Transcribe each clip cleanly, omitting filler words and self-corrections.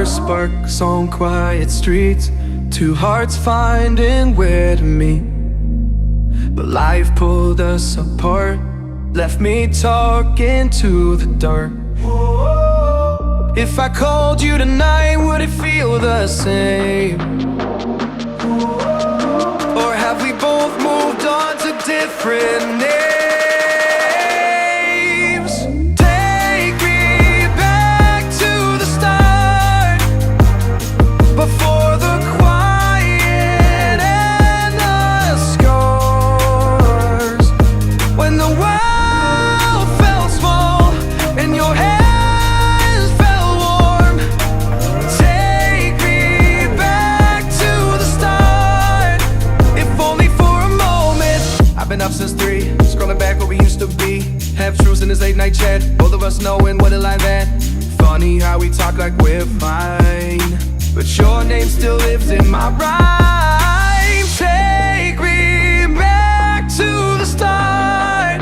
first sparks on quiet streets, two hearts finding where to meet. But life pulled us apart, left me talking to the dark. If I called you tonight, would it feel the same? Or have we both moved on to different names? Take me back to the start, before the quiet and the scars. When the world felt small and your hands felt warm. Take me back to the start, if only for a moment. I've been up since 3, scrolling back where we used to be. Half truths in this late night chat, both of us knowing what a lie that. Funny how we talk like we're fine, but your name still lives in my rhyme. Take me back to the start,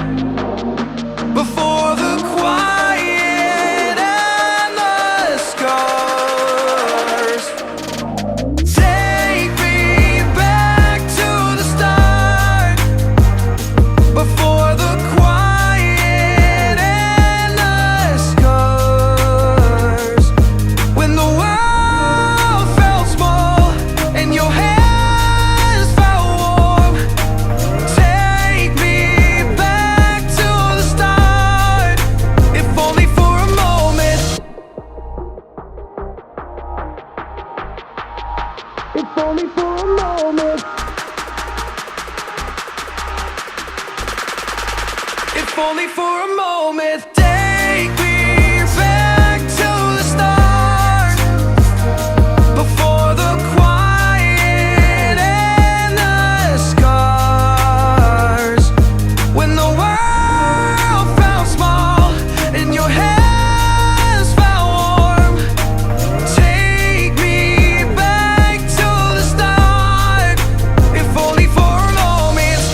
before the quiet and the scars. Take me back to the start, before the quiet and the scars. When the world felt small and your hands felt warm. Take me back to the start, if only for a moment. If only for a moment. If only for a moment. Take me back to the start, before the quiet and the scars. When the world felt small and your hands felt warm. Take me back to the start, if only for a moment. If only for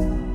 a moment.